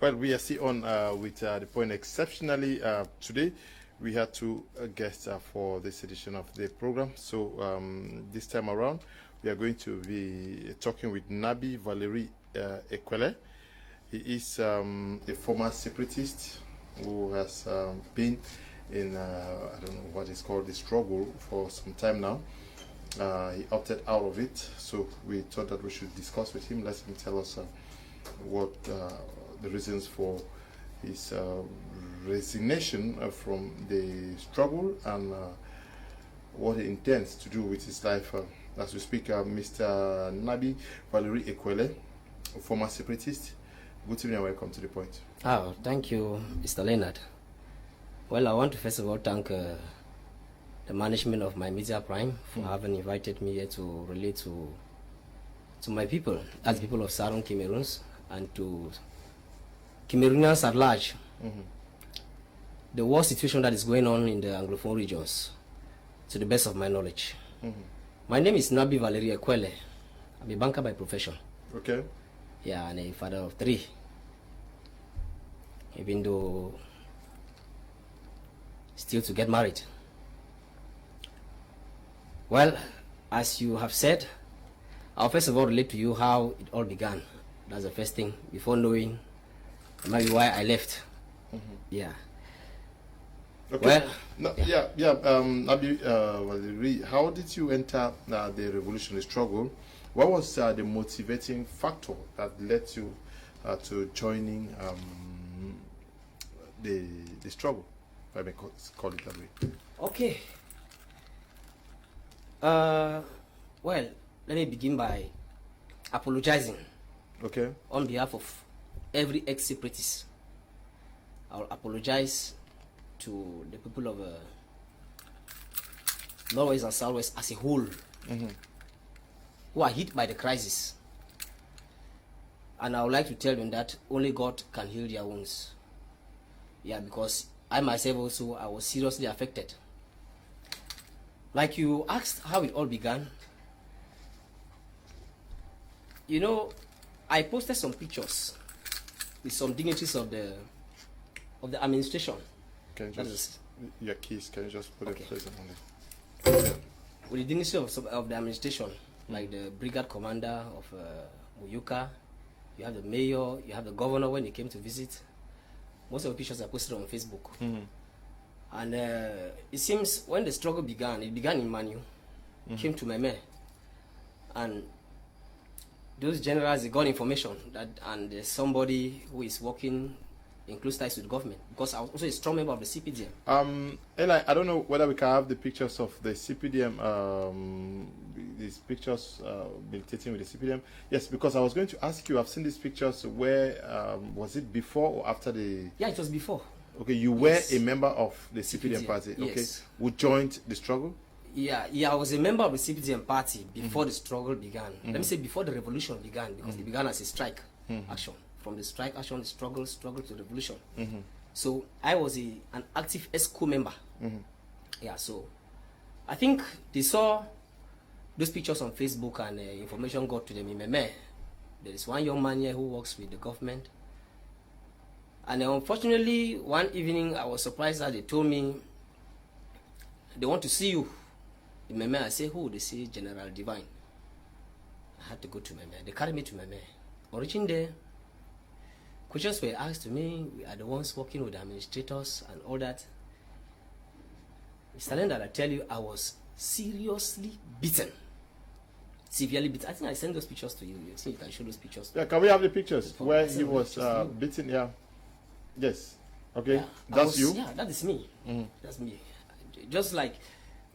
Well, we are still on with the point exceptionally. Today, we had two guests for this edition of the program. So this time around, we are going to be talking with NNABI Valery Ekwele. He is a former separatist who has been in, I don't know what is called, the struggle for some time now. He opted out of it, so we thought that we should discuss with him. Let him tell us what the reasons for his resignation from the struggle and what he intends to do with his life. As we speak, Mr. NNABI Valery Ekwele, a former separatist. Good evening and welcome to the point. Oh, thank you, Mr. Leonard. Well, I want to first of all thank the management of my Media Prime for having invited me here to relate to my people, as people of Southern Cameroons, and to Cameroonians at large. The war situation that is going on in the Anglophone regions, to the best of my knowledge. My name is NNABI Valery Ekwele. I'm a banker by profession. Okay. Yeah, and a father of 3. Even though still to get married. Well, as you have said, I'll first of all relate to you how it all began. That's the first thing, before knowing maybe why I left. Yeah. Okay. Well, no, NNABI Valery, how did you enter the revolutionary struggle? What was the motivating factor that led you to joining the struggle, if I may call it that way? Okay. Well, let me begin by apologizing. Okay. On behalf of every ex-separatist, I'll apologize to the people of Northwest and Southwest as a whole, who are hit by the crisis. And I would like to tell them that only God can heal their wounds. Yeah, because I myself also, I was seriously affected. Like you asked how it all began, you know, I posted some pictures with some dignitaries of the administration. Can you just, your keys, can you just put it present on it? With the dignitaries of the administration, like the brigade commander of Muyuka, you have the mayor, you have the governor when he came to visit. Most of the pictures are posted on Facebook. And it seems when the struggle began, it began in Manu, came to Meme, and those generals, they got information that, and there's somebody who is working in close ties with the government, because I was also a strong member of the CPDM. Eli, I don't know whether we can have the pictures of the CPDM, these pictures militating with the CPDM. Yes, because I was going to ask you, I've seen these pictures where, was it before or after the... Yeah, it was before. Okay, you were a member of the CPDM party, okay? Yes. Who joined the struggle? Yeah, I was a member of the CPDM party before the struggle began. Let me say before the revolution began, because it began as a strike action. From the strike action, the struggle to revolution. So I was an active ESCO member. Yeah, so I think they saw those pictures on Facebook and information got to them in Meme. There is one young man here who works with the government. And unfortunately, one evening I was surprised that they told me they want to see you in Meme. I say, who? They say General Divine. I had to go to Meme. They carried me to Meme. On reaching there, questions were asked to me. We are the ones working with the administrators and all that. Mr. Leonard, I tell you, I was seriously beaten. Severely beaten. I think I sent those pictures to you. You think you can show those pictures? Yeah, can we have the pictures where he was beaten? Yeah. Yes. Okay. Yeah, that's you? Yeah, that is me. That's me. Just like,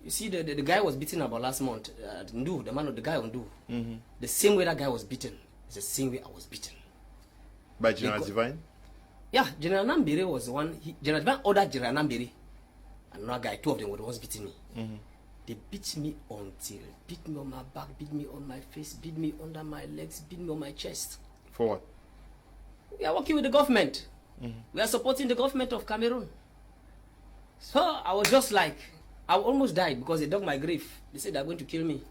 you see, the guy was beaten about last month. Ndu, the guy on Ndu. The same way that guy was beaten is the same way I was beaten. By General Divine? Yeah, General Nambere was the one. General Divine ordered General Nambere. Another guy, 2 of them were the ones beating me. They beat me beat me on my back, beat me on my face, beat me under my legs, beat me on my chest. For what? We are working with the government. We are supporting the government of Cameroon. So I was just like, I almost died because they dug my grave. They said they're going to kill me.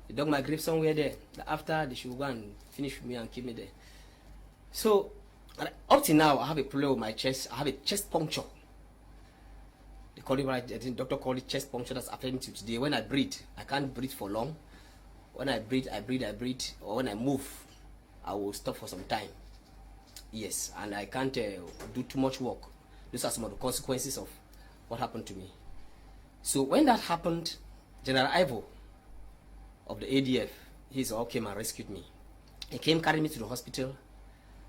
They dug my grave somewhere there. After they should go and finish me and kill me there. So And up till now, I have a problem with my chest. I have a chest puncture. They call it, I think doctor called it chest puncture that's affecting me today. When I breathe, I can't breathe for long. When I breathe, I breathe. Or when I move, I will stop for some time. Yes, and I can't do too much work. Those are some of the consequences of what happened to me. So when that happened, General Ivo of the ADF, he all came and rescued me. He came, carried me to the hospital,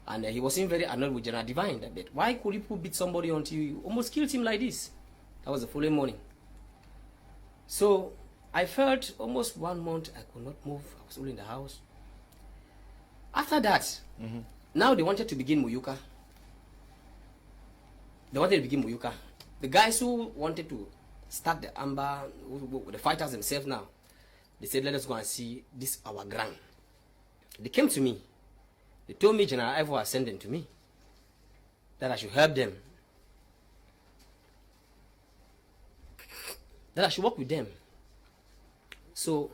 and he wasn't very annoyed with General Divine that bit. Why could you beat somebody until you almost killed him like this? That was the following morning. So I felt almost 1 month I could not move. I was only in the house. After that, now they wanted to begin Muyuka. They wanted to begin Muyuka. The guys who wanted to start the Amber, the fighters themselves now, they said, let us go and see this our ground. They came to me. They told me General Ivo was sending to me that I should help them, that I should work with them. So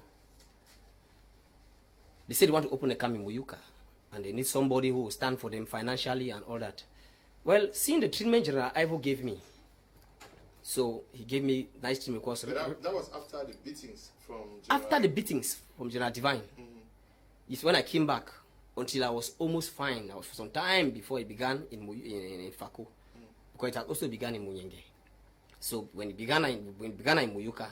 they said they want to open a camp in Muyuka, and they need somebody who will stand for them financially and all that. Well, seeing the treatment General Ivo gave me, so he gave me nice treatment. Because that was after the beatings from General. After the beatings from General Divine. It's when I came back until I was almost fine. I was for some time before it began in Fako, because it had also begun in Munyenge. So when it began in Muyuka,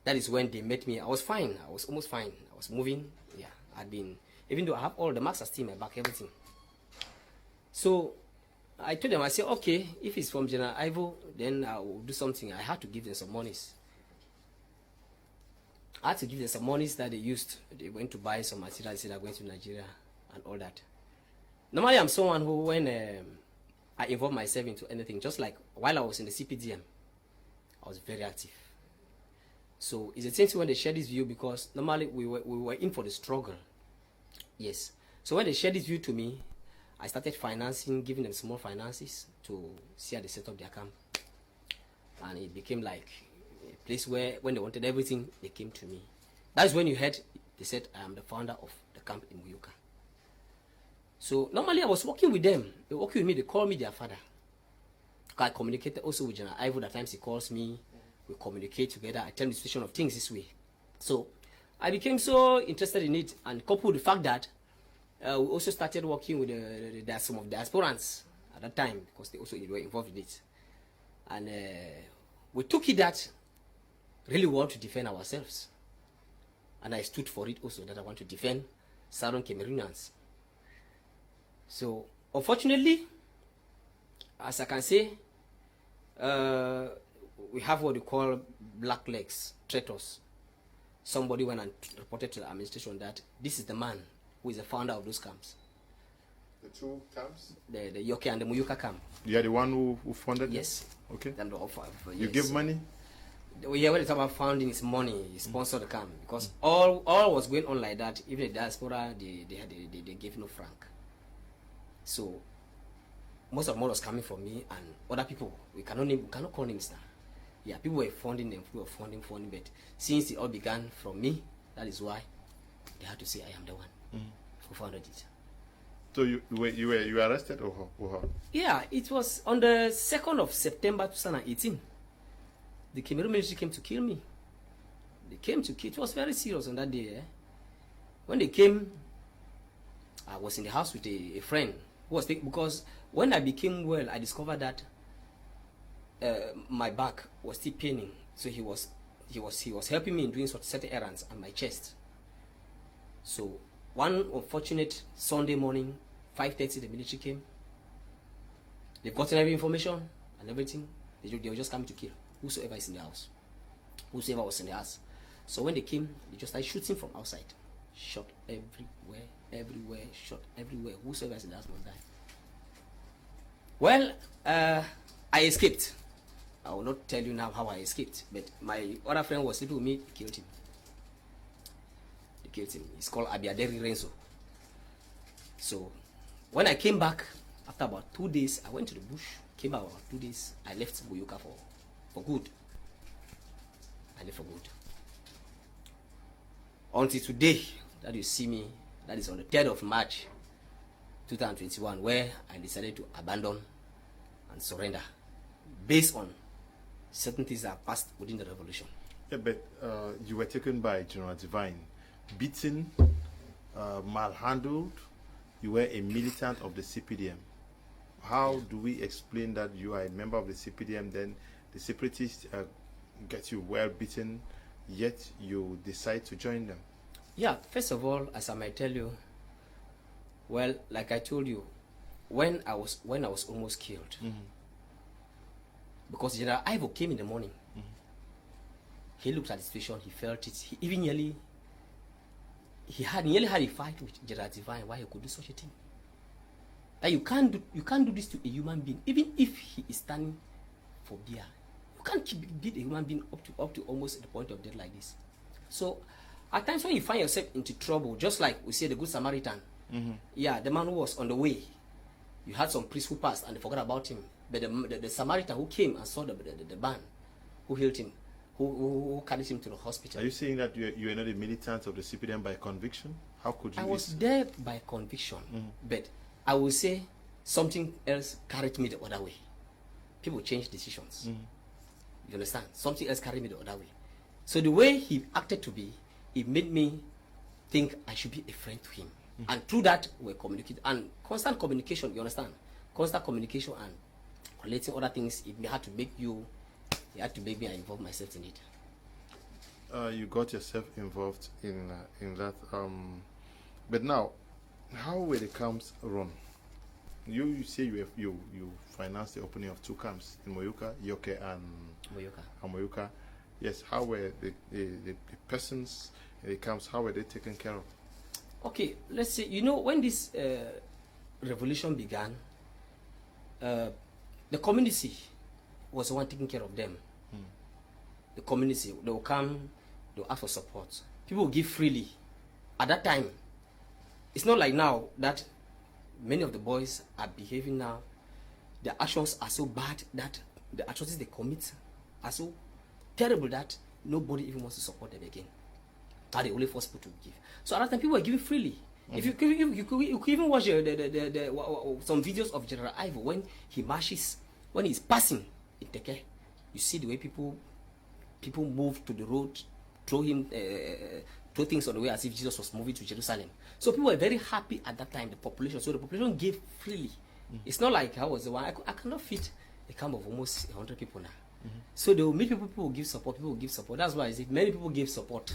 that is when they met me. I was fine. I was almost fine. I was moving. Yeah, I'd been, even though I have all the marks are still in my back, everything. So I told them, I said, okay, if it's from General Ivo, then I will do something. I had to give them some monies. I had to give them some monies that they used. They went to buy some material. They said they're going to Nigeria and all that. Normally, I'm someone who, when I involve myself into anything, just like while I was in the CPDM, I was very active. So it's the same thing when they share this view, because normally we were in for the struggle. Yes. So when they shared this view to me, I started financing, giving them small finances to see how they set up their camp. And it became like a place where when they wanted everything, they came to me. That's when you heard, they said, I am the founder of the camp in Muyuka. So normally I was working with them. They were working with me, they called me their father. I communicated also with General Ivo. At times he calls me, we communicate together. I tell him the situation of things this way. So I became so interested in it, and coupled with the fact that we also started working with some of the diasporans at that time, because they also were involved in it. And we took it that really want to defend ourselves. And I stood for it also, that I want to defend Southern Cameroonians. So, unfortunately, as I can say, we have what we call black legs, traitors. Somebody went and reported to the administration that this is the man who is the founder of those camps. The two camps? The Yoke and the Muyuka camp. You are the one who funded Yes. them? Okay. Them the offer, yes. You give money? Yeah, when it's about founding, it's money. He sponsored the camp, because all was going on like that. Even the diaspora, they gave no franc. So most of the money was coming from me and other people. We cannot call names now. Yeah, people were funding them, people were funding, but since it all began from me, that is why they had to say I am the one who founded it. So you were arrested or how? Yeah, it was on the 2nd of September 2018. The Cameroon military came to kill me. They came to kill. It was very serious on that day. When they came, I was in the house with a friend who was because when I became well, I discovered that my back was still paining. So he was helping me in doing certain errands on my chest. So one unfortunate Sunday morning, 5:30, the military came. They've gotten every information and everything. They were just coming to kill whosoever is in the house. Whosoever was in the house. So when they came, they just started shooting from outside. Shot everywhere, shot everywhere. Whosoever is in the house must die. Well, I escaped. I will not tell you now how I escaped, but my other friend was sleeping with me, killed him. They killed him. He's called Abiaderi Renzo. So when I came back, after about 2 days, I went to the bush, came back about 2 days, I left Muyuka for good. I left for good. Until today, that you see me, that is on the 3rd of March 2021, where I decided to abandon and surrender based on certain things that passed within the revolution. Yeah, but you were taken by General Divine, beaten, malhandled. You were a militant of the CPDM. How do we explain that you are a member of the CPDM, then the separatists get you well beaten, yet you decide to join them? Yeah, first of all, as I might tell you, well, like I told you, when I was almost killed, because General Ivo came in the morning, he looked at the situation, he felt it, he even nearly had a fight with General Divine why he could do such a thing. That you can't do this to a human being, even if he is standing for beer. You can't beat a human being up to almost the point of death like this. So at times when you find yourself into trouble, just like we say the Good Samaritan, yeah, the man who was on the way, you had some priest who passed and they forgot about him, but the Samaritan who came and saw the man who healed him, who carried him to the hospital. Are you saying that you are not a militant of the CPDM by conviction? How could you? I was there by conviction, but I will say something else carried me the other way. People change decisions. You understand? Something else carried me the other way. So the way he acted to be, it made me think I should be a friend to him. And through that, we communicate. And constant communication, you understand? Constant communication and relating other things, it had to make me involve myself in it. You got yourself involved in that. But now, how were the camps run? You say you financed the opening of 2 camps in Muyuka, Yoke and Muyuka. Yes, how were the persons in the camps, how were they taken care of? Okay, let's say, when this revolution began, the community was the one taking care of them. The community, they will come, they will ask for support. People will give freely. At that time, it's not like now that many of the boys are behaving now. Their actions are so bad that the atrocities they commit are so terrible that nobody even wants to support them again. Are the only force people to give. So at that time, people were giving freely. If you could even watch some videos of General Ivo when he marches, when he's passing in Teke, you see the way people move to the road, throw things on the way as if Jesus was moving to Jerusalem. So people were very happy at that time, the population. So the population gave freely. It's not like I was the one. I cannot fit a camp of almost 100 people now. So they will meet people will give support, people will give support. That's why I say many people gave support.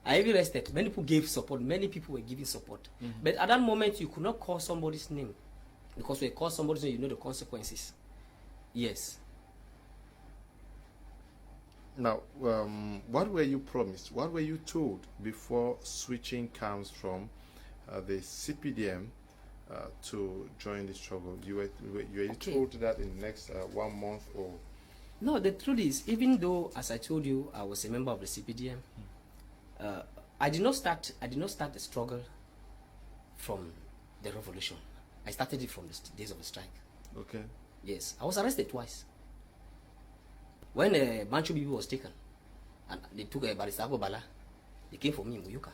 I even rested. Many people gave support. Many people were giving support. But at that moment, you could not call somebody's name. Because when you call somebody's name, you know the consequences. Yes. Now, what were you promised? What were you told before switching camps from the CPDM to join the struggle? You were told that in the next 1 month or? No, the truth is, even though, as I told you, I was a member of the CPDM, I did not start the struggle from the revolution. I started it from the days of the strike. Okay. Yes, I was arrested twice. When Bancho Bibi was taken, and they took Barista Bala, they came for me in Muyuka.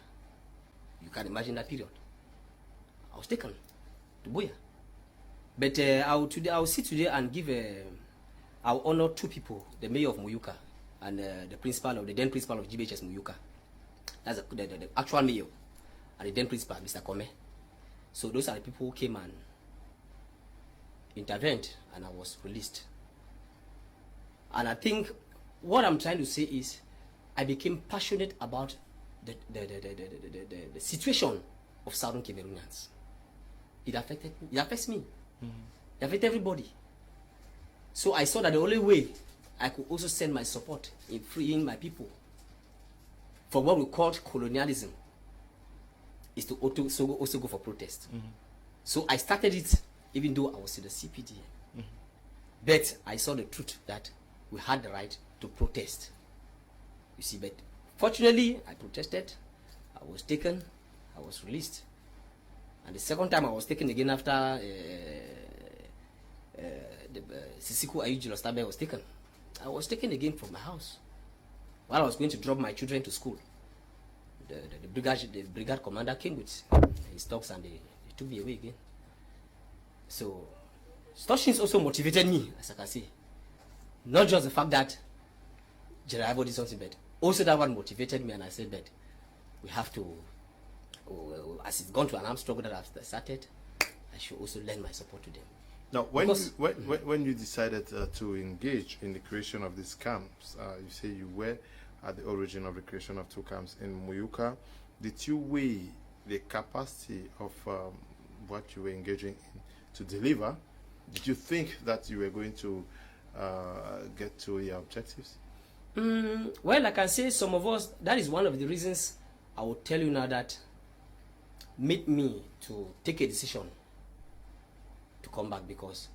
You can imagine that period. I was taken to Buya. But I will sit today and give I will honor 2 people, the mayor of Muyuka and the then principal of GBHS Muyuka. That's the actual mayor and the then principal, Mr. Kome. So those are the people who came and intervened, and I was released. And I think what I'm trying to say is I became passionate about the situation of Southern Cameroonians. It affected me. It affects me. It affects everybody. So I saw that the only way I could also send my support in freeing my people from what we called colonialism is to also go for protest. So I started it even though I was in the CPD. But I saw the truth that we had the right to protest. You see, but fortunately, I protested. I was taken. I was released. And the second time I was taken again after Sisiku Ayuji Lostabe was taken. I was taken again from my house while I was going to drop my children to school. The brigade commander came with his dogs and they took me away again. So such things also motivated me, as I can see. Not just the fact that General Ivo did something bad. Also that one motivated me, and I said that we have to, as it's gone to an armed struggle that I've started, I should also lend my support to them. Now, when you decided to engage in the creation of these camps, you say you were at the origin of the creation of 2 camps in Muyuka. Did you weigh the capacity of what you were engaging in to deliver? Did you think that you were going to get to your objectives? Well, I can say some of us, that is one of the reasons I will tell you now that made me to take a decision to come back, because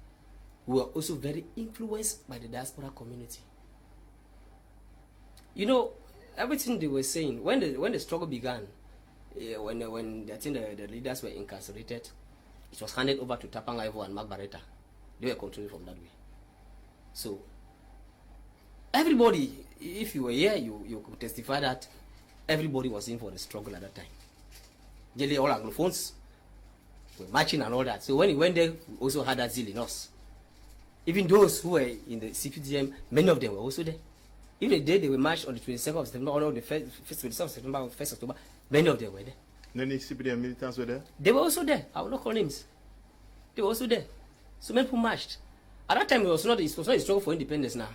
we were also very influenced by the diaspora community. You know, everything they were saying, when the struggle began, when I think the leaders were incarcerated, it was handed over to Tapang Ivo and Mark Barretta. They were controlling from that way. So, everybody, if you were here, you could testify that everybody was in for the struggle at that time. Generally, all Anglophones were marching and all that. So when he went there, we also had that zeal in us. Even those who were in the CPDM, many of them were also there. Even the day they were marched on the 22nd of September, or on the 1st of September, or 1st October, many of them were there. Many CPDM militants were there? They were also there. I will not call names. They were also there. So many people marched. At that time, it was not a struggle for independence now.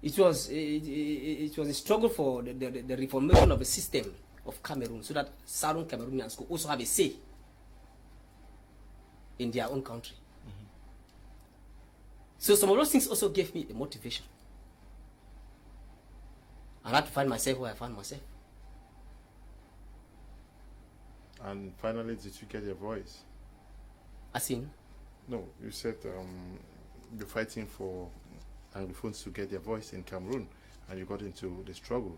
It was a struggle for the reformation of a system of Cameroon, so that Southern Cameroonians could also have a say in their own country. So some of those things also gave me a motivation. I had to find myself where I found myself. And finally, did you get your voice? As in? No, you said you're fighting for Anglophones to get their voice in Cameroon, and you got into the struggle.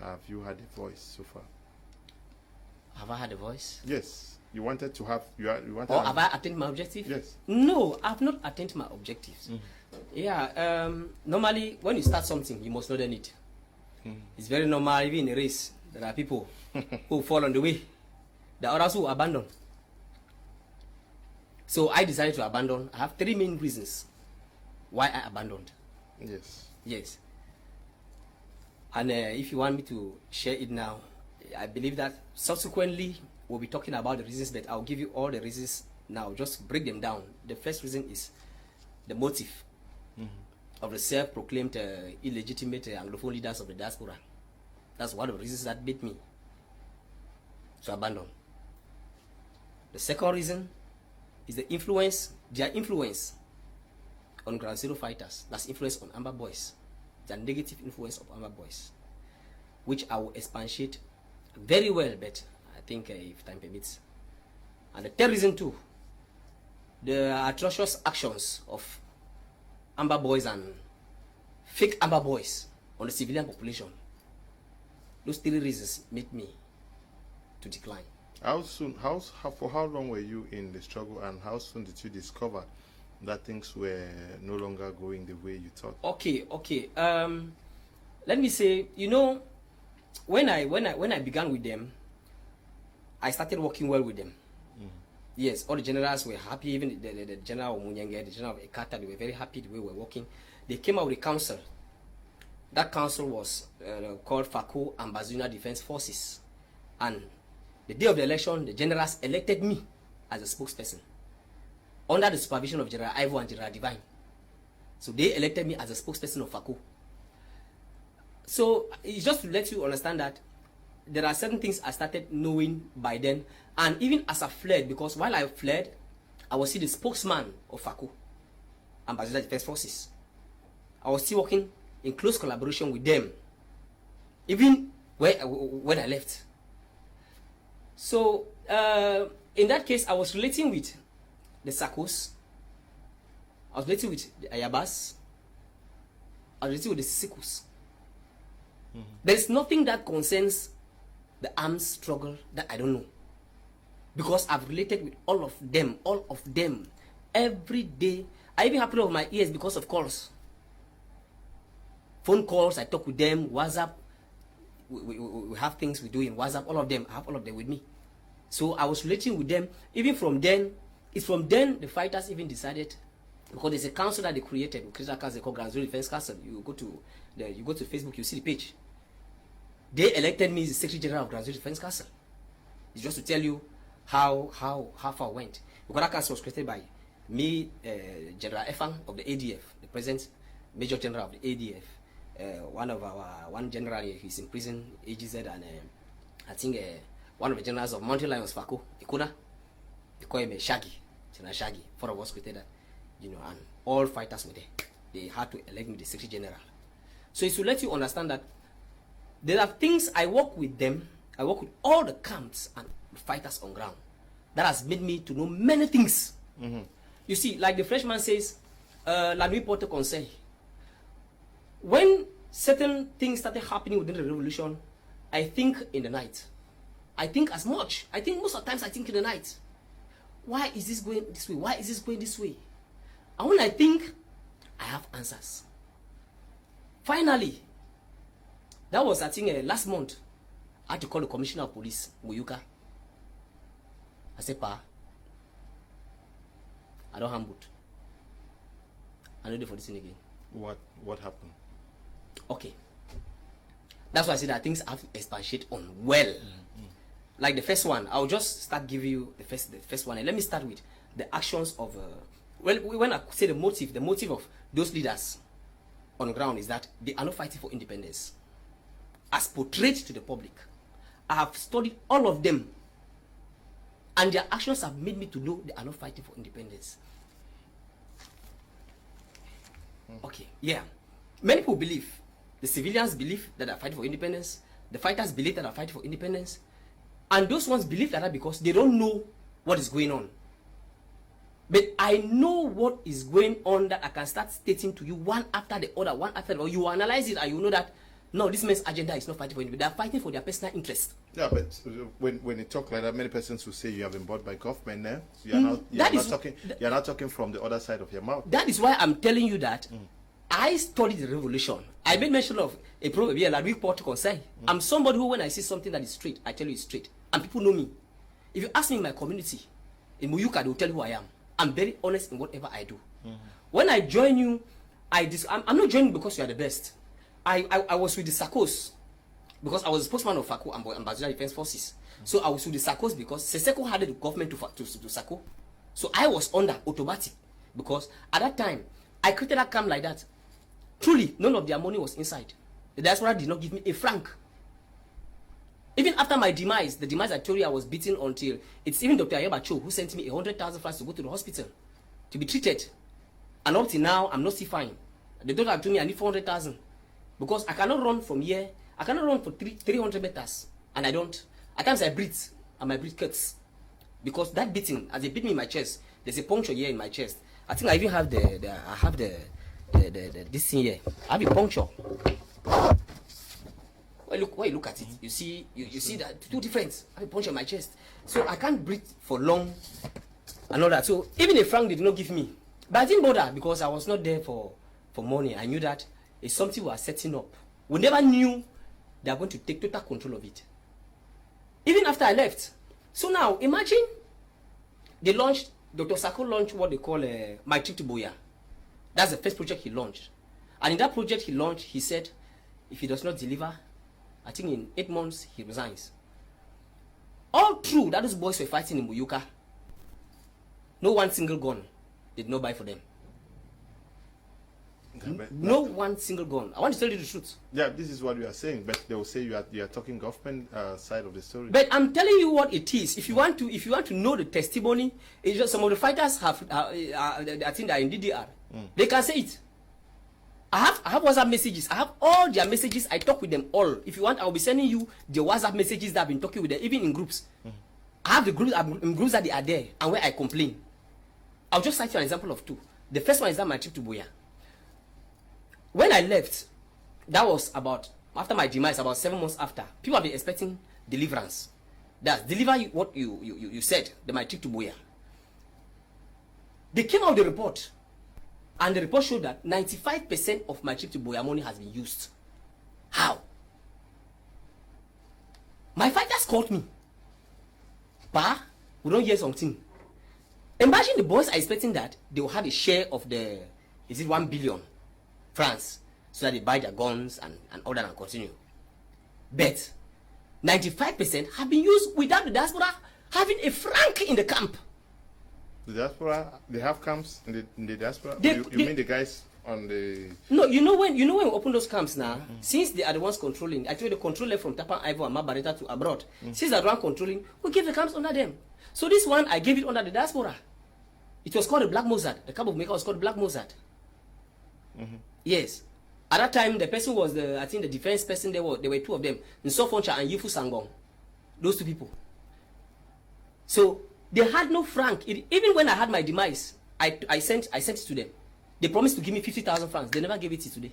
Have you had a voice so far? Have I had a voice? Yes. You wanted to have... have I attained my objective? Yes. No, I have not attained my objectives. Yeah, normally, when you start something, you must know the need. It's very normal, even in a race. There are people who fall on the way. There are others who abandon. So I decided to abandon. I have 3 main reasons why I abandoned. Yes. Yes. And if you want me to share it now, I believe that subsequently we'll be talking about the reasons, but I'll give you all the reasons now. Just break them down. The first reason is the motive of the self-proclaimed illegitimate Anglophone leaders of the diaspora. That's one of the reasons that made me to abandon. The second reason is the influence, their influence on Ground Zero fighters. That's influence on Amber Boys. The negative influence of Amber Boys, which I will expatiate very well, but I think if time permits. And the third reason too, the atrocious actions of Amber Boys and fake Amber Boys on the civilian population. Those 3 reasons made me to decline. How soon, for how long were you in the struggle, and how soon did you discover that things were no longer going the way you thought? Okay. Let me say, you know, when I began with them, I started working well with them. Yes, all the generals were happy. Even the general of Munyenge, the general of Ekata, they were very happy the way we were working. They came out with a council. That council was called FACO Ambazonian Defense Forces. And the day of the election, the generals elected me as a spokesperson under the supervision of General Ivo and General Divine. So they elected me as a spokesperson of FACO. So it's just to let you understand that there are certain things I started knowing by then, and even as I fled, because while I fled, I was still the spokesman of FACO, Ambazonian Defense Forces. I was still working in close collaboration with them, even when I left. So in that case, I was relating with the SACOs, I was relating with the Ayabas, I was relating with the Sikus. There is nothing that concerns the armed struggle that I don't know, because I've related with all of them, every day. I even happen over my ears because of calls, phone calls. I talk with them, WhatsApp. We have things we do in WhatsApp. All of them, I have all of them with me. So I was relating with them. Even from then, It's from then the fighters even decided, because there's a council that they created a council they call Grand Zulu Defense Council. You go to Facebook, you see the page. They elected me as the Secretary General of Grand Zulu Defense Council. It's just to tell you how far it went. Because that council was created by me, General Efang of the ADF, the present Major General of the ADF. One general, he's in prison, AGZ, and I think one of the generals of Mountain Lions, Fako, Ikuna, they call him Shaggy, General Shaggy. 4 of us created that, and all fighters were there. They had to elect me the Secretary General. So it's to let you understand that there are things, I work with them, I work with all the camps and fighters on ground. That has made me to know many things. You see, like the freshman says, la nuit porte conseil. When certain things started happening within the revolution, I think in the night. I think as much. I think most of the times I think in the night. Why is this going this way? Why is this going this way? And when I think, I have answers. Finally, that was, I think, last month, I had to call the Commissioner of Police, Muyuka. I said, Pa, I don't have boot. I'm ready for this thing again. What happened? Okay. That's why I said that things have to expatiate on well. Like the first one, I'll just start giving you the first one. And let me start with the actions of, when I say the motive of those leaders on the ground is that they are not fighting for independence. As portrayed to the public, I have studied all of them, and their actions have made me to know they are not fighting for independence. Okay, yeah. Many people believe, the civilians believe that they are fighting for independence, the fighters believe that they are fighting for independence, and those ones believe that because they don't know what is going on. But I know what is going on, that I can start stating to you one after the other, one after the other. You analyze it and you know that, no, this man's agenda is not fighting for independence. They are fighting for their personal interest. Yeah, but when you talk like that, many persons will say you have been bought by government now. So you're not talking from the other side of your mouth. That is why I'm telling you that I studied the revolution. I made mention of a proverb here, like report concern. I'm somebody who, when I see something that is straight, I tell you it's straight. And people know me. If you ask me in my community, in Muyuka, they will tell you who I am. I'm very honest in whatever I do. When I join you, I'm not joining because you are the best. I was with the SACOs because I was the spokesman of FACO and Ambazonian Defense Forces. So I was with the SACOs because SESECO had the government to SACO. So I was under automatic because at that time, I created a camp like that. Truly, none of their money was inside. The diaspora did not give me a franc. Even after my demise, the demise I told you I was beaten until, it's even Dr. Ayaba Cho who sent me 100,000 francs to go to the hospital to be treated. And up till now, I'm not still fine. The doctor told me I need 400,000 because I cannot run from here. I cannot run for 300 meters, and I don't. At times I breathe, and my breath cuts because that beating, as they beat me in my chest, there's a puncture here in my chest. I think I even have this thing here. I have a puncture. Why you look at it, you see that two different. I have a puncture in my chest, so I can't breathe for long and all that. So even a franc they did not give me, but I didn't bother because I was not there for money. I knew that it's something we are setting up. We never knew they are going to take total control of it. Even after I left. So now imagine they launched, Dr. Sako launched what they call My Trip to Boya. That's the first project he launched. And in that project he launched, he said, if he does not deliver, I think in 8 months he resigns. All true that those boys were fighting in Muyuka. No one single gun did not buy for them. No one single gun. I want to tell you the truth. Yeah, this is what you are saying, but they will say you are talking government side of the story. But I'm telling you what it is. If you want to know the testimony, it's just some of the fighters have. I think they are in DDR. They can say it. I have WhatsApp messages. I have all their messages. I talk with them all. If you want, I will be sending you the WhatsApp messages that I've been talking with them, even in groups. I have the groups in groups that they are there and where I complain. I'll just cite you an example of 2. The first one is that my trip to Boya. When I left, that was about, after my demise, about 7 months after, people have been expecting deliverance. That's deliver what you said, my trip to Boya. They came out with the report, and the report showed that 95% of my trip to Boya money has been used. How? My fighters called me. Pa, we don't hear something. Imagine the boys are expecting that they will have a share of the, is it 1 billion francs, so that they buy their guns and order and continue. But 95% have been used without the diaspora having a franc in the camp. The diaspora, they have camps in the diaspora? You mean the guys on the... No, you know when we open those camps now, since they are the ones controlling, actually the controller from Tapan, Ivo and Mabareta to abroad, since they are the one controlling, we give the camps under them. So this one, I gave it under the diaspora. It was called the Black Mozart. The camp of Maker was called Black Mozart. Yes. At that time, the person was I think the defense person. There were two of them, Nsofoncha and Yifu Sangong. Those two people. So they had no franc. Even when I had my demise, I sent it to them. They promised to give me 50,000 francs. They never gave it to today.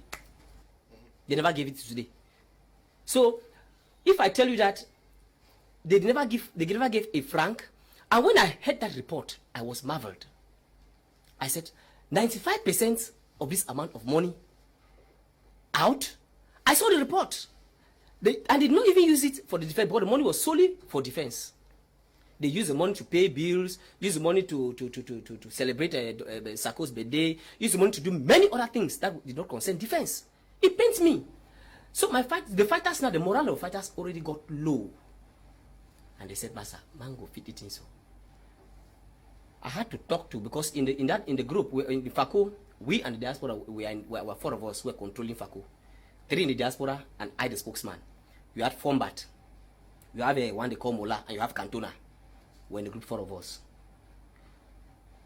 They never gave it to today. So if I tell you that they never gave a franc, and when I heard that report, I was marveled. I said, 95% of this amount of money out. I saw the report. And did not even use it for the defense, because the money was solely for defense. They used the money to pay bills, use the money to celebrate Sako's birthday, use the money to do many other things that did not concern defense. It pains me. So the fighters now, the morale of fighters already got low. And they said, Masa, mango fit it in so. I had to talk to, because in the group, in the FACO, we and the diaspora, were 4 of us who were controlling FACO. 3 in the diaspora, and I, the spokesman. You had Fombat, you have one they call Mola, and you have Cantona. We're in the group, 4 of us.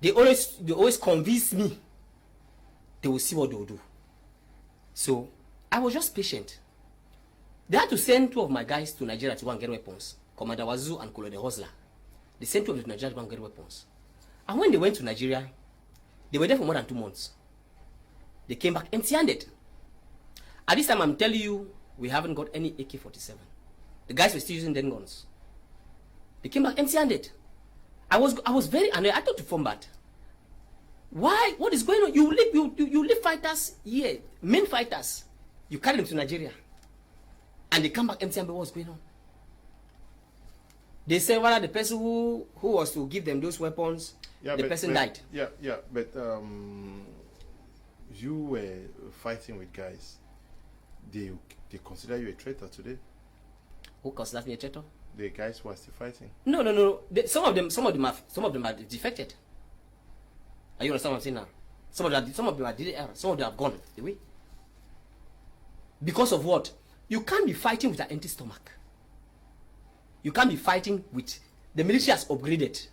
They always convince me they will see what they will do. So I was just patient. They had to send 2 of my guys to Nigeria to go and get weapons. Commander Wazu and Colonel Hosla. They sent 2 of them to Nigeria to go and get weapons. And when they went to Nigeria, they were there for more than 2 months. They came back empty-handed. At this time, I'm telling you, we haven't got any AK-47. The guys were still using den guns. They came back empty-handed. I was very annoyed. I talked to Fombat. Why? What is going on? You leave fighters here, main fighters. You carry them to Nigeria, and they come back empty-handed. What's going on? They say, well, the person who was to give them those weapons, the person died. Yeah, but you were fighting with guys. They consider you a traitor today. Who considers me a traitor? The guys who are still fighting. No. Some of them are defected. Are you understand what I'm saying now? Some of them are DDR. Some of them have gone away. Because of what? You can't be fighting with an empty stomach. You can't be fighting with... The military has upgraded.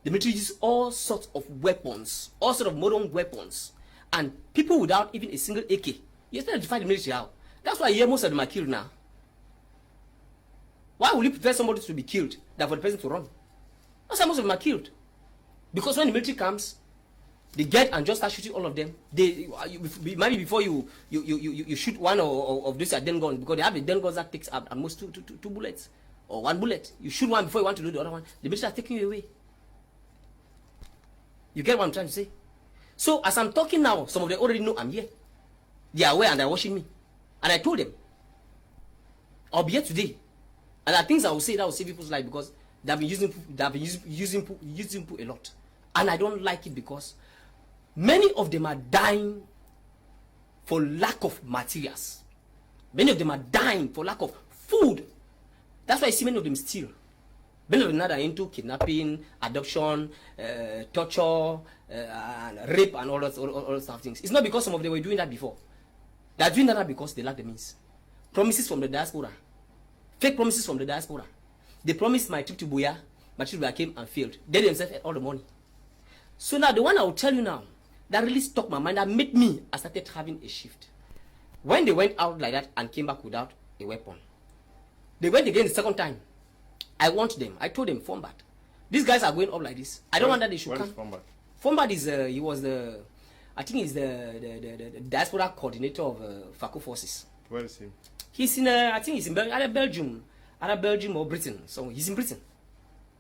The military uses all sorts of weapons, all sorts of modern weapons, and people without even a single AK. You expect to fight the military how? That's why most of them are killed now. Why would you prefer somebody to be killed than for the person to run? That's why most of them are killed. Because when the military comes, they get and just start shooting all of them. Maybe before you shoot one of these den guns, because they have a den guns that takes at most two bullets or 1 bullet. You shoot one before you want to do the other one. The military are taking you away. You get what I'm trying to say? So as I'm talking now, some of them already know I'm here. They are aware and they're watching me. And I told them, I'll be here today. And there are things I will say that will save people's life, because they've been using poo a lot. And I don't like it, because many of them are dying for lack of materials. Many of them are dying for lack of food. That's why I see many of them steal. Many of them now are into kidnapping, adoption, torture, and rape, and all those stuff things. It's not because some of them were doing that before. They're doing that because they lack the means. Promises from the diaspora. Fake promises from the diaspora. They promised my trip to Buya. My trip to Buya came and failed. They themselves had all the money. So now the one I will tell you now, that really stuck my mind, that made me, I started having a shift. When they went out like that and came back without a weapon, they went again the second time. I want them. I told them, Fombat, these guys are going up like this. I don't want that they should come. Fombat? Fombat is, he was the, I think he's the diaspora coordinator of FACO forces. Where is he? He's in, I think he's in either Belgium or Britain. So he's in Britain.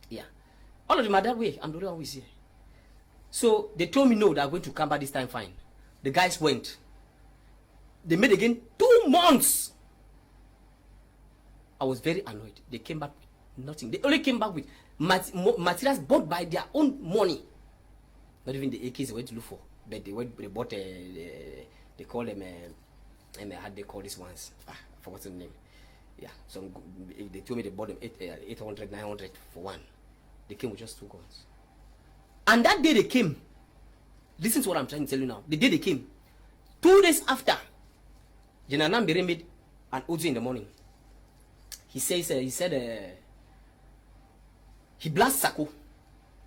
Yeah. All of them are that way. I'm the only one who is here. So they told me no, they are going to come back this time fine. The guys went. They made again 2 months. I was very annoyed. They came back with nothing. They only came back with materials bought by their own money. Not even the AKs they went to look for, but they bought they call them how they call these ones? I forgot the name. Yeah, they told me they bought them 800, 900 for one. They came with just 2 guns. And that day they came. Listen to what I'm trying to tell you now. The day they came, 2 days after, General Mbere made an audio in the morning. He said he blasts Sako.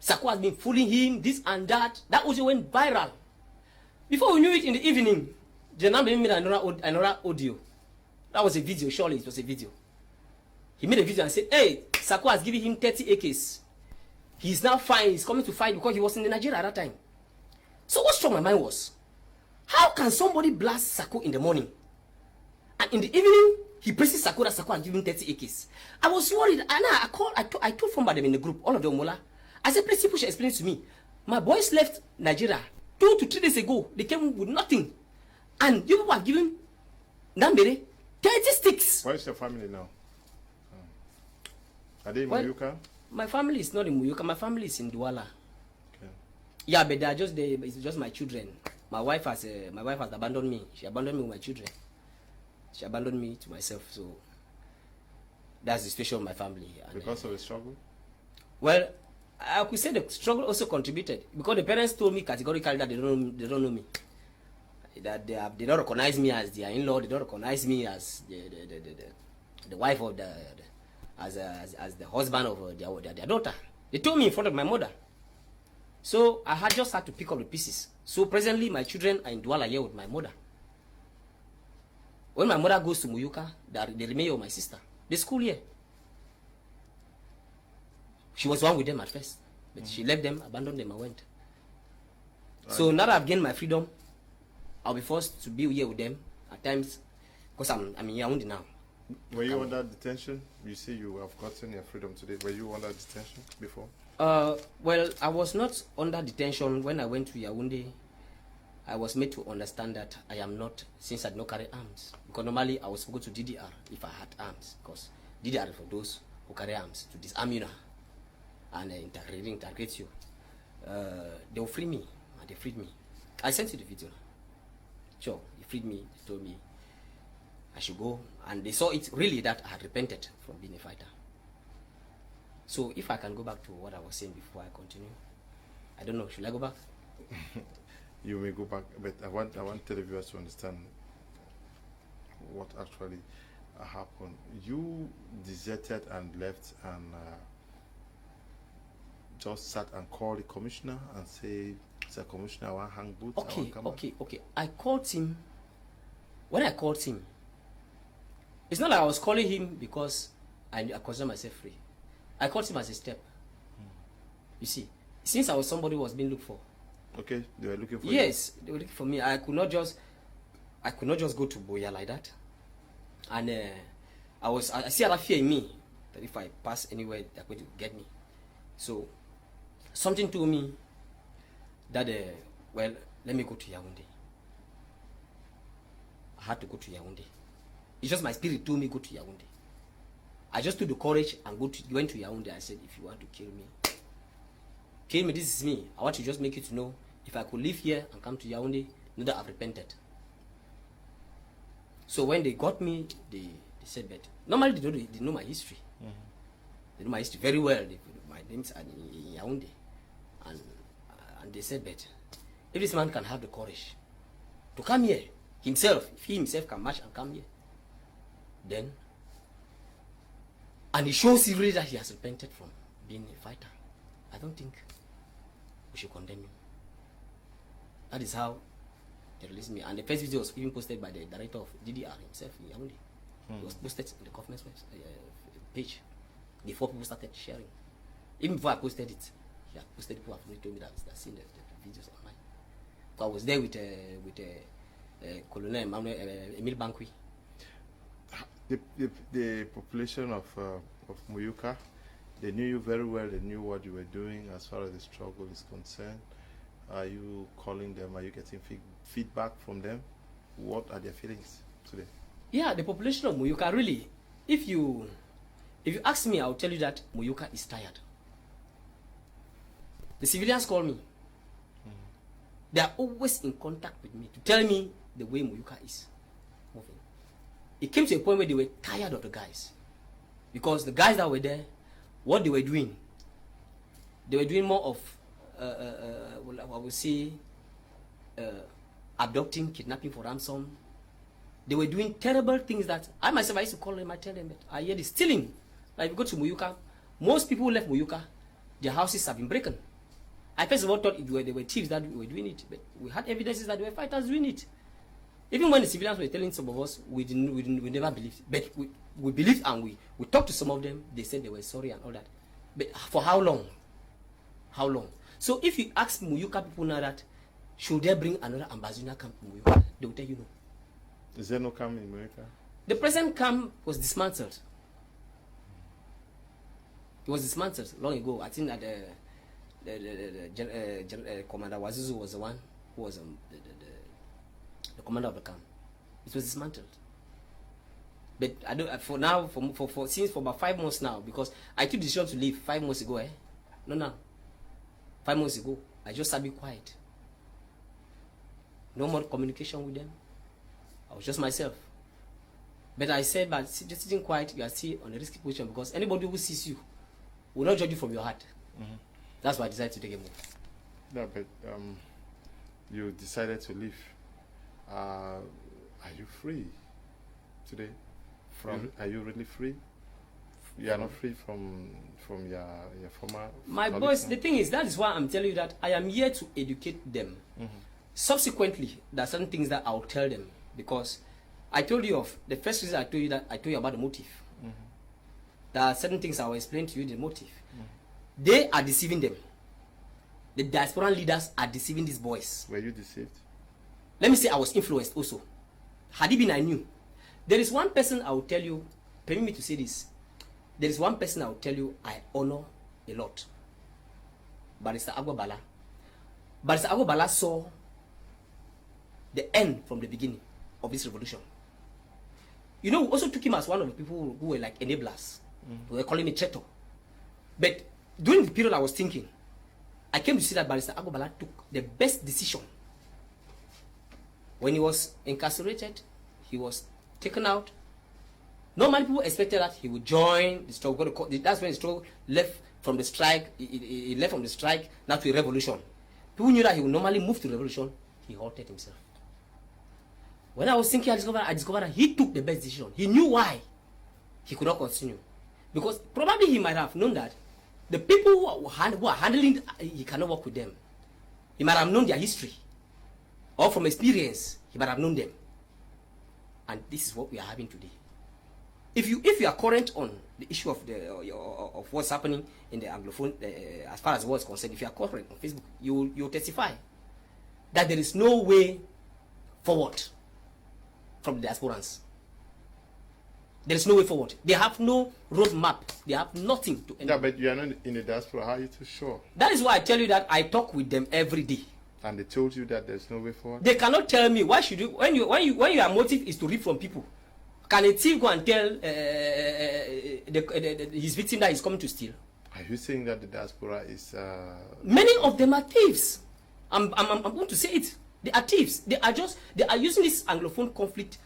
Sako has been fooling him, this and that. That audio went viral. Before we knew it, in the evening, General Mbere made another audio. That was a video, surely it was a video. He made a video and said, hey, Sako has given him 30 AKs. He's now fine, he's coming to fight because he was in Nigeria at that time. So what struck my mind was, how can somebody blast Sako in the morning? And in the evening, he presses Sako that Sako has given 30 AKs. I was worried, and I told from them in the group, all of them, Mola. I said, please, people should explain to me. My boys left Nigeria 2 to 3 days ago. They came with nothing. And you people have given Nambere 30 sticks. Where's your family now? Are they in Muyuka? My family is not in Muyuka. My family is in Douala. Okay. Yeah, but they are just there. It's just my children. My wife has abandoned me. She abandoned me with my children. She abandoned me to myself. So that's the situation of my family. And, because of the struggle? Well, I could say the struggle also contributed because the parents told me categorically that they don't know me. That they don't recognize me as their in-law. They don't recognize me as the wife of as the husband of their daughter. They told me in front of my mother. So I just had to pick up the pieces. So presently my children are in Douala here with my mother. When my mother goes to Muyuka, they remain with my sister. They school here. She was one with them at first, but she left them, abandoned them, and went. Right. So now that I've gained my freedom, I'll be forced to be here with them at times, because I'm in Yaoundé now. Were you under detention? You say you have gotten your freedom today. Were you under detention before? Well, I was not under detention when I went to Yaoundé. I was made to understand that I am not, since I did not carry arms. Because normally I was supposed to DDR if I had arms, because DDR is for those who carry arms, to disarm you now and integrate you. They will free me, and they freed me. I sent you the video. Sure, he freed me. They told me I should go, and they saw it really that I had repented from being a fighter. So if I can go back to what I was saying before I continue, I don't know. Should I go back? You may go back, but I want televiewers to understand what actually happened. You deserted and left and just sat and called the commissioner and say, "Sir Commissioner, I want hang boots." Okay. I called him. When I called him, it's not like I was calling him because I consider myself free. I called him as a step. You see, since I was somebody who was being looked for. Okay, they were looking for you. Yes, they were looking for me. I could not just go to Boya like that. And I see that fear in me that if I pass anywhere, they're going to get me. So something told me that well, let me go to Yaoundé. I had to go to Yaoundé. It's just my spirit told me go to Yaoundé. I just took the courage and went to Yaoundé. I said, if you want to kill me, this is me. I want to just make you to know, if I could live here and come to Yaoundé, know that I've repented. So when they got me, they said, but normally they know my history. Mm-hmm. They know my history very well. My name's in Yaoundé. And they said, but if this man can have the courage to come here himself, if he himself can march and come here, then, and he shows really that he has repented from being a fighter, I don't think we should condemn him. That is how they released me. And the first video was even posted by the director of DDR himself in Yaoundé. It was posted in the government's page before people started sharing. Even before I posted it, people have told me that they've seen the videos online. So I was there with Colonel Emile Bankwi. The population of Muyuka, they knew you very well. They knew what you were doing as far as the struggle is concerned. Are you calling them? Are you getting feedback from them? What are their feelings today? Yeah, the population of Muyuka, really, if you ask me, I'll tell you that Muyuka is tired. The civilians call me. They are always in contact with me to tell me the way Muyuka is moving. It came to a point where they were tired of the guys. Because the guys that were there, what they were doing more of, I would say, abducting, kidnapping for ransom. They were doing terrible things that I myself, I used to call them, I tell them that I hear the stealing. Like if you go to Muyuka, most people who left Muyuka, their houses have been broken. I first of all thought they were thieves that were doing it, but we had evidences that they were fighters doing it. Even when the civilians were telling some of us, we never believed. But we believed, and we talked to some of them. They said they were sorry and all that. But for how long? How long? So if you ask Muyuka people now that, should they bring another Ambazonian camp in Muyuka, they will tell you no. Is there no camp in Muyuka? The present camp was dismantled. It was dismantled long ago. I think that Commander Wazizu was the one who was the commander of the camp. It was dismantled. But I don't. For now, since for about 5 months now, because I took the decision to leave 5 months ago. No. 5 months ago, I just had to be quiet. No more communication with them. I was just myself. But I said, but just sitting quiet, you are still on a risky position because anybody who sees you will not judge you from your heart. That's why I decided to take a move. Yeah, but you decided to leave. Are you free today? Are you really free? You are not free from your former. My boys, the thing is, that is why I'm telling you that I am here to educate them. Subsequently, there are certain things that I'll tell them because I told you of the first reason I told you about the motive. There are certain things I will explain to you the motive. They are deceiving them. The diasporan leaders are deceiving these boys. Were you deceived? Let me say I was influenced also. Had it been I knew. There is one person I will tell you, permit me to say this. There is one person I will tell you I honor a lot. Barrister Agwabala. Barrister Agwabala saw the end from the beginning of this revolution. You know, we also took him as one of the people who were like enablers. We were calling it traitor. But during the period I was thinking, I came to see that Barrister Agwabala took the best decision. When he was incarcerated, he was taken out. Normally people expected that he would join the struggle. That's when the struggle left from the strike. He left from the strike now to a revolution. People knew that he would normally move to revolution. He halted himself. When I was thinking, I discovered that he took the best decision. He knew why he could not continue. Because probably he might have known that the people who are handling, he cannot work with them. He might have known their history. Or from experience, he might have known them. And this is what we are having today. If you are current on the issue of what's happening in the Anglophone, as far as the world is concerned, if you are current on Facebook, you'll testify that there is no way forward from the diasporans. There is no way forward. They have no roadmap. They have nothing to end. Yeah, but you are not in the diaspora. How are you too sure? That is why I tell you that I talk with them every day. And they told you that there's no way forward? They cannot tell me. Why should you? When your motive is to read from people, can a thief go and tell his victim that he's coming to steal? Are you saying that the diaspora is? Many of them are thieves. I'm going to say it. They are thieves. They are using this Anglophone conflict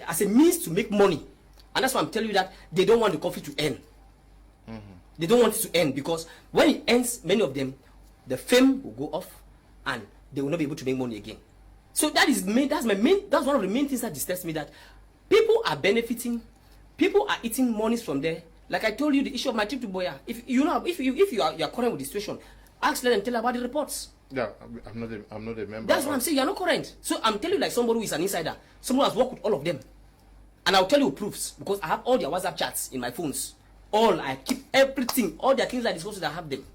as a means to make money, and that's why I'm telling you that they don't want the conflict to end. They don't want it to end because when it ends, many of them, the fame will go off, and they will not be able to make money again. So that's one of the main things that disturbs me. That people are benefiting, people are eating monies from there. Like I told you, the issue of my trip to Boya. If you are current with the situation, ask them and tell about the reports. Yeah, I'm not a member. That's what I'm saying. You're not current. So I'm telling you, like somebody who is an insider, someone who has worked with all of them, and I'll tell you proofs because I have all their WhatsApp chats in my phones. I keep everything, all their things I discuss with, I have them.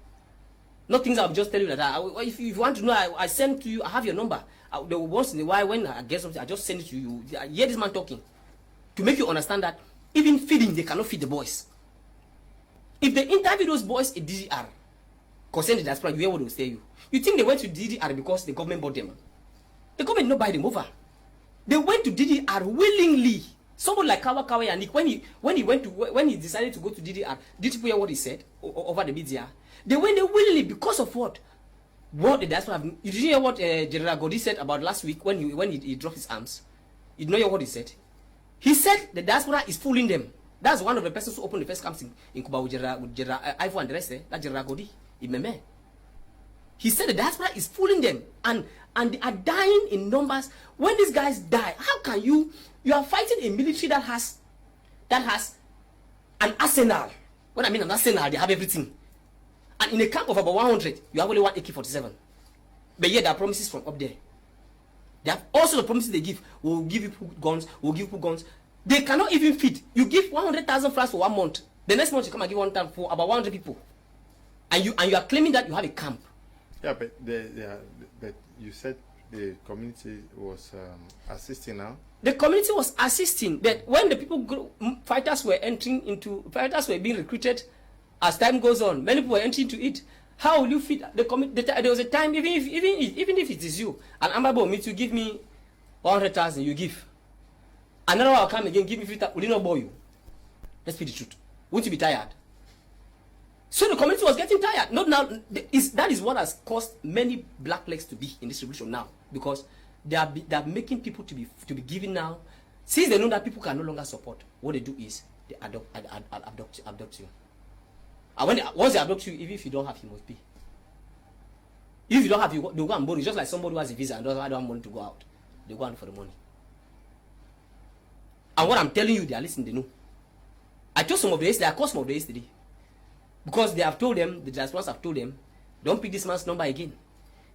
Not things I'll just tell you that if you want to know, I send to you. I have your number. Once in a while, when I get something, I just send it to you. I hear this man talking to make you understand that even feeding, they cannot feed the boys. If they interview those boys in DDR, concerning the diaspora, you hear what they'll tell you. You think they went to DDR because the government bought them? The government did not buy them over. They went to DDR willingly. Someone like Kawa Yannick, when he decided to go to DDR, did you hear what he said over the media? They went there willingly because of what? what the diaspora have, you didn't hear what General Godi said about last week when he dropped his arms? You didn't hear what he said? He said the diaspora is fooling them. That's one of the persons who opened the first camps in Cuba with General Ivo and the rest, that General Godi, in Meme. He said the diaspora is fooling them and they are dying in numbers. When these guys die, how can you are fighting a military that has an arsenal. When I mean an arsenal, they have everything. And in a camp of about 100, you have only one AK-47. But yet there are promises from up there. They have also the promises they give. We'll give you guns, we'll give you guns. They cannot even feed. You give 100,000 flags for 1 month. The next month you come and give 1,000 for about 100 people. And you are claiming that you have a camp. Yeah, but you said the community was assisting now. The community was assisting. That when the people fighters were being recruited, as time goes on, many people were entering into it. How will you feed the community? There was a time, even if it is you, and Ambabo means you give me 100,000, you give. Another one will come again, give me 50,000. Will you not bore you? Let's be the truth. Won't you be tired? So the community was getting tired. Not now. That is what has caused many black flags to be in this revolution now, because they are making people to be given now. Since they know that people can no longer support, what they do is they abduct you. And once they abduct you, even if you don't have, you must pay. If you don't have, they'll go and borrow. It's just like somebody who has a visa and doesn't have money to go out. They go out for the money. And what I'm telling you, they are listening. They know. I told some of the yesterday. I called some of the yesterday. Because they have told them, the diasporans have told them, don't pick this man's number again.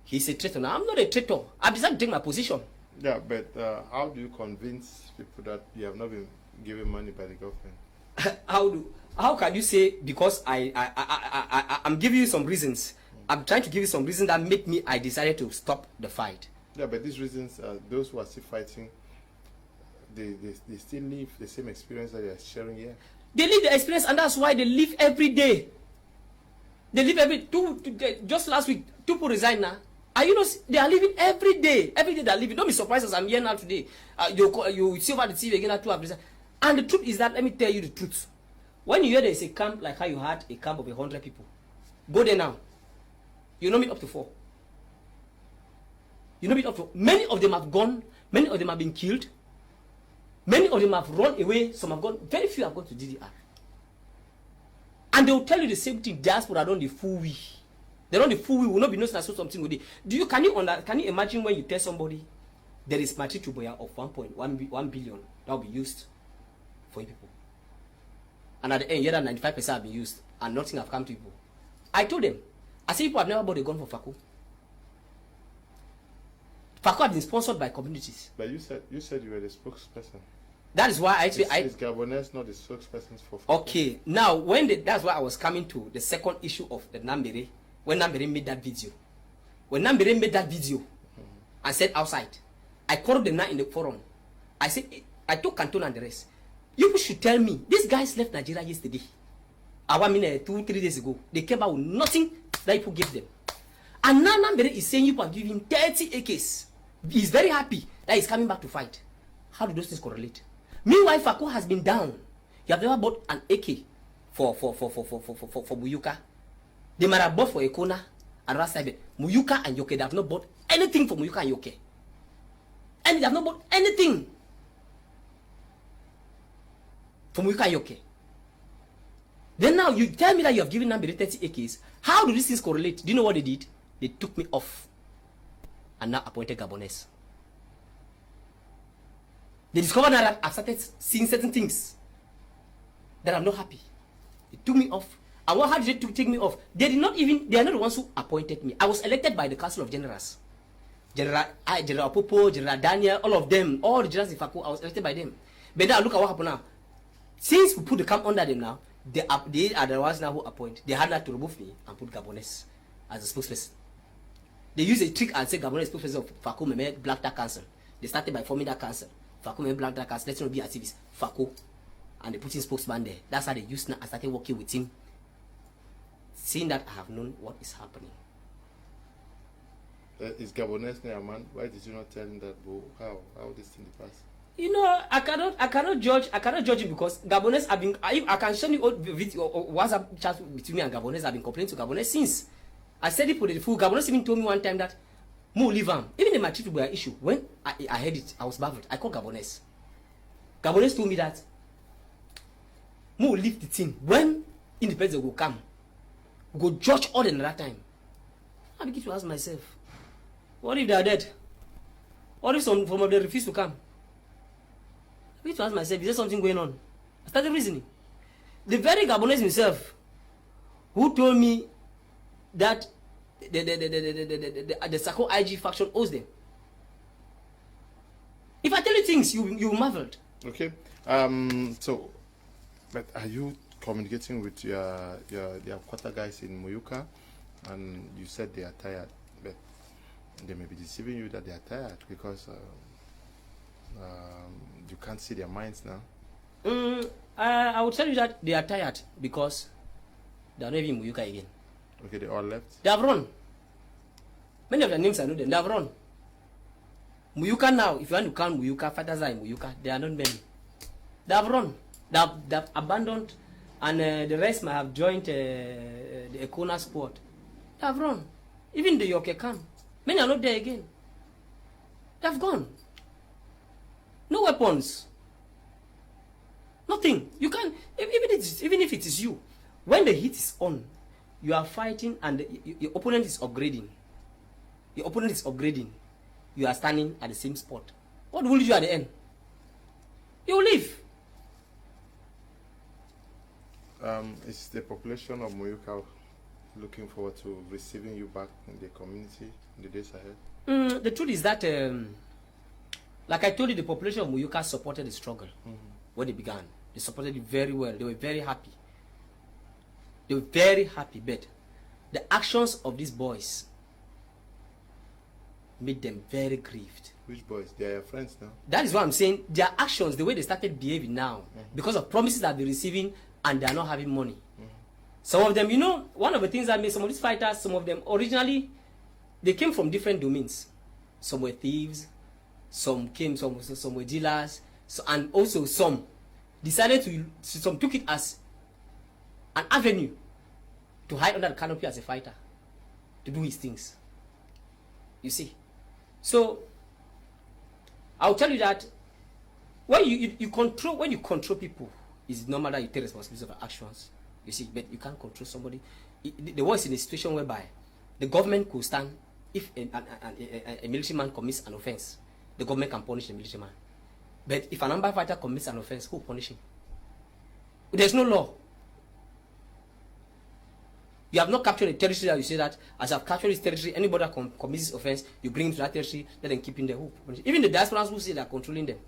He's a traitor. Now, I'm not a traitor. I've decided to take my position. Yeah, but how do you convince people that you have not been given money by the government? How can you say, because I'm giving you some reasons. I'm trying to give you some reasons that make me, I decided to stop the fight. Yeah, but these reasons, those who are still fighting, they still live the same experience that they are sharing here. They live the experience, and that's why they live every day. They live just last week, 2 people resigned now. And you know, they are living every day. Every day they are living. Don't be surprised as I'm here now today. You see over the TV again, 2 have resigned. And the truth is that, let me tell you the truth. When you hear there is a camp like how you had a camp of 100 people, go there now. You know meet up to 4. You know meet up to 4. Many of them have gone. Many of them have been killed. Many of them have run away. Some have gone. Very few have gone to DDR. And they will tell you the same thing. Diaspora don't the fool we. They don't the fool we will not be noticed as something with it. Can you imagine when you tell somebody there is material to buy of 1.1 billion that will be used for you people? And at the end, yet 95% have been used and nothing have come to people. I told them, I said people have never bought a gun for FACO. FACO has been sponsored by communities. But you said you were the spokesperson. That is why Is Gabonese not the spokesperson for FACO? Okay, now that's why I was coming to the second issue of the Nambere, when Nambere made that video. When Nambere made that video and said outside, I called them now in the forum. I said, I told Canton and the rest. You should tell me, these guys left Nigeria yesterday. 2-3 days ago. They came out with nothing that people gave them. And now Nambere is saying you can give him 30 AKs. He's very happy that he's coming back to fight. How do those things correlate? Meanwhile, FACO has been down. You have never bought an AK for Muyuka. They might have bought for Ekona and Rasabe. Muyuka and Yoke, they have not bought anything for Muyuka and Yoke. And they have not bought anything for Muyuka and Yoke. Then now you tell me that you have given Nambere 30 AKs. How do these things correlate? Do you know what they did? They took me off and now appointed Gabonese. They discovered that I've started seeing certain things that I'm not happy. They took me off. And how did they take me off? They are not the ones who appointed me. I was elected by the Council of Generals. General Popo, General Daniel, all of them, all the generals in FACO, I was elected by them. But now look at what happened now. Since we put the camp under them now, they are the ones now who appoint. They had that to remove me and put Gabonese as a spokesperson. They use a trick and say Gabonese spokesperson of FACO Meme Black Tag Council. They started by forming that council. FACO Meme Black Tag Council, let's not be activists. FACO. And they put in spokesman there. That's how they used now. I started working with him. Seeing that I have known what is happening. Is Gabonese now, man? Why did you not tell him that? How this thing passed? You know, I cannot judge him because Gabonese have been. I can show you all video or WhatsApp chat between me and Gabonese. I've been complaining to Gabonese since. I said it for the full. Gabonese even told me one time that Mo leave him. Even in my trip to Buea issue, when I heard it, I was baffled. I called Gabonese. Gabonese told me that Mo leave the team. When independence will come, we go judge all another time. I begin to ask myself, what if they are dead? What if some of them refuse to come? I begin to ask myself, is there something going on? I started reasoning. The very Gabonese himself, who told me that the Sako IG faction owes them. If I tell you things, you marveled. Okay. So, but are you communicating with your quarter guys in Muyuka? And you said they are tired, but they may be deceiving you that they are tired because you can't see their minds now. I would tell you that they are tired because they are not even in Muyuka again. Okay, they all left? They have run. Many of the names I know them. They have run. Muyuka now, if you want to count Muyuka, fighters are in Muyuka, they are not many. They have run. They have abandoned, and the rest might have joined the KUNEH sport. They have run. Even the Yoke Khan. Many are not there again. They have gone. No weapons. Nothing. You can even if it is you, when the heat is on, you are fighting and your opponent is upgrading. Your opponent is upgrading. You are standing at the same spot. What will you do at the end? You will leave. Is the population of Muyuka looking forward to receiving you back in the community in the days ahead? The truth is that, like I told you, the population of Muyuka supported the struggle when they began. They supported it very well. They were very happy. They were very happy, but the actions of these boys made them very grieved. Which boys? They are your friends now? That is what I'm saying. Their actions, the way they started behaving now, because of promises that they're receiving and they are not having money. Some of them, you know, one of the things that made some of these fighters, some of them originally, they came from different domains. Some were thieves, some were dealers, and also some decided some took it as an avenue to hide under the canopy as a fighter, to do his things. You see? So, I'll tell you that when you control people, it's normal that you take responsibility for actions. You see, but you can't control somebody. The war is in a situation whereby the government could stand if a military man commits an offense. The government can punish the military man. But if an armed fighter commits an offense, who will punish him? There's no law. You have not captured a territory that you say that, as I've captured this territory, anybody that commits this offense, you bring him to that territory, let them keep him there. Who punish? Even the diasporans who say they're controlling them,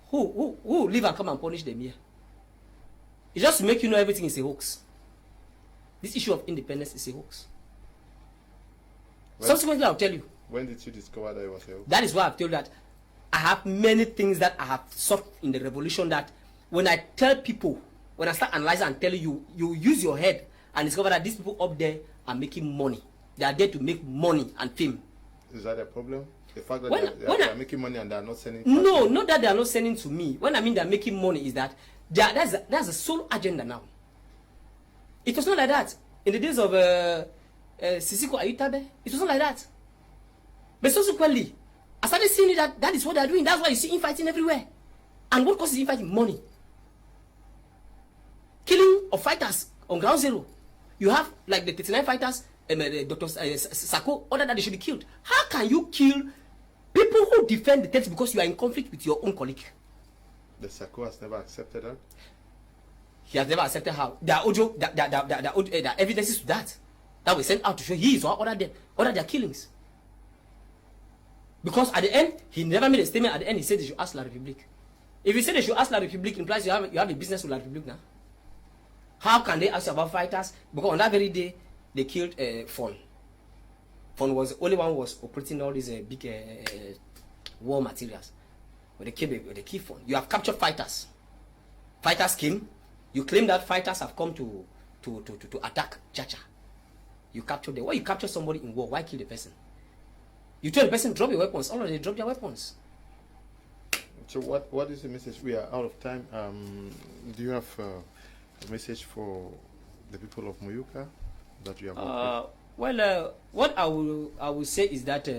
who leave and come and punish them here? It's just to make you know everything is a hoax. This issue of independence is a hoax. Subsequently, I'll tell you. When did you discover that it was a hoax? That is why I've told you that I have many things that I have sought in the revolution that when I tell people, when I start analyzing and telling you, you use your head and discover that these people up there are making money. They are there to make money and fame. Is that a problem? The fact that they are making money and they are not sending... No, not that they are not sending to me. When I mean they are making money is that that's a sole agenda now. It was not like that. In the days of Sisiko Ayutabe, it was not like that. But subsequently, I started seeing that is what they are doing. That's why you see infighting everywhere. And what causes infighting? Money. Killing of fighters on ground zero. You have like the 39 fighters, Dr. Sako ordered that they should be killed. How can you kill people who defend the text because you are in conflict with your own colleague? The Sako has never accepted that? He has never accepted how? There are evidences to that. That we sent out to show he is who ordered their killings. Because at the end, he never made a statement. At the end, he said they should ask La Republique. If he said they should ask La Republique, implies you have a business with La Republique now. How can they ask you about fighters? Because on that very day, they killed Fon. Fon was the only one who was operating all these big war materials. But they killed Fon. You have captured fighters. Fighters came. You claim that fighters have come to attack Chacha. You captured them. Why you capture somebody in war? Why kill the person? You tell the person drop your weapons. All of them drop their weapons. So what is the message? We are out of time. Do you have a message for the people of Muyuka that you have? Well, what I will say is that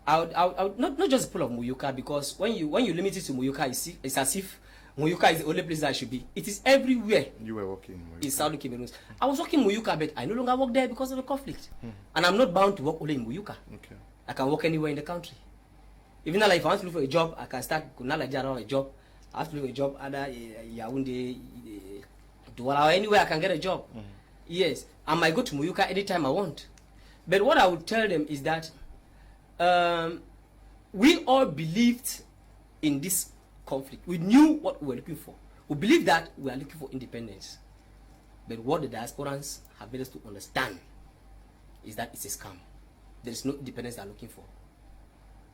I would not just full of Muyuka, because when you limit it to Muyuka, it's as if Muyuka is the only place that I should be. It is everywhere. You were working in Muyuka. In South Cameroon. I was working in Muyuka, but I no longer work there because of the conflict. And I'm not bound to work only in Muyuka. Okay. I can work anywhere in the country. Even like if I want to look for a job, I can start a job. I have to look for a job either Yaoundé, Douala, or anywhere I can get a job. Yes. I might go to Muyuka anytime I want. But what I would tell them is that we all believed in this conflict. We knew what we were looking for. We believed that we are looking for independence. But what the diasporans have made us to understand is that it's a scam. There is no independence they are looking for.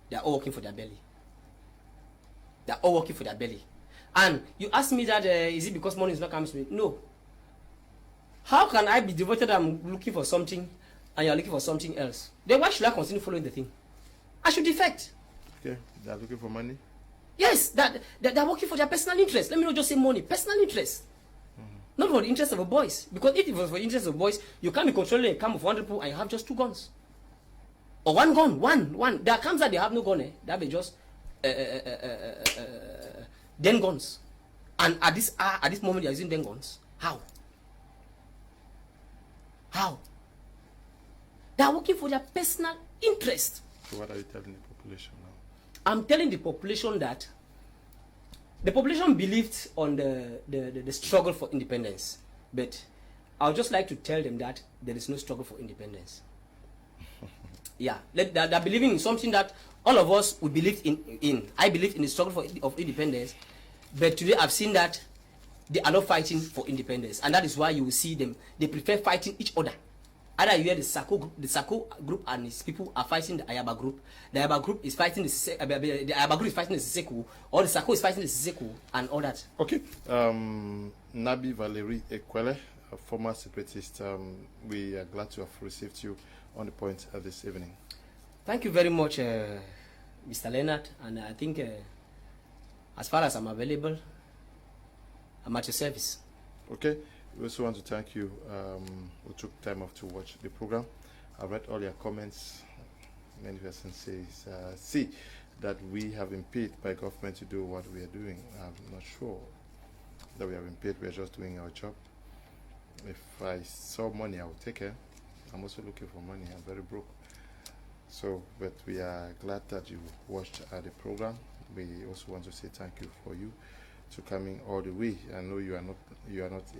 They are all working for their belly. They are all working for their belly. And you ask me that, is it because money is not coming to me? No. How can I be devoted and looking for something and you're looking for something else? Then why should I continue following the thing? I should defect. Okay, they're looking for money? Yes, they're working for their personal interest. Let me not just say money, personal interest. Not for the interest of the boys. Because if it was for the interest of the boys, you can't be controlling a camp of 100 people and you have just 2 guns. Or 1 gun, one. There are camps that they have no gun, They have just 10 guns. And at this moment they are using 10 guns. How? How? They are working for their personal interest. So what are you telling the population now? I'm telling the population that the population believed on the struggle for independence. But I would just like to tell them that there is no struggle for independence. Yeah, they're believing in something that all of us would believe in. I believe in the struggle of independence. But today I've seen that they are not fighting for independence. And that is why you will see them. They prefer fighting each other. Either you hear the Sako group and its people are fighting the Ayaba group. The Ayaba group is fighting the Ayaba group is fighting the Siseku, or the Sako is fighting the Siseku, and all that. Okay. NNABI VALERY Ekwele, a former separatist, we are glad to have received you on the point this evening. Thank you very much, Mr. Leonard. And I think as far as I'm available, I'm at your service. Okay. We also want to thank you who took time off to watch the program. I read all your comments. Many persons see that we have been paid by government to do what we are doing. I'm not sure that we have been paid. We are just doing our job. If I saw money, I would take it. I'm also looking for money. I'm very broke. So, but we are glad that you watched the program. We also want to say thank you for you to coming all the way. I know you are not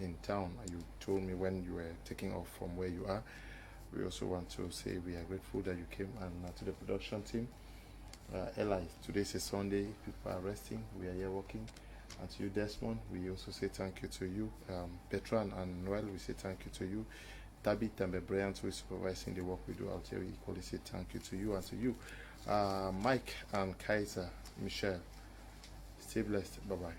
in town. You told me when you were taking off from where you are. We also want to say we are grateful that you came, and to the production team. Eli, today is a Sunday. People are resting. We are here working. And to you, Desmond, we also say thank you to you. Bertrand and Noel, we say thank you to you. Tabby Tambe Bryant, who is supervising the work we do out here, we equally say thank you to you, and to you. Mike and Kaiser, Michelle, stay blessed. Bye-bye.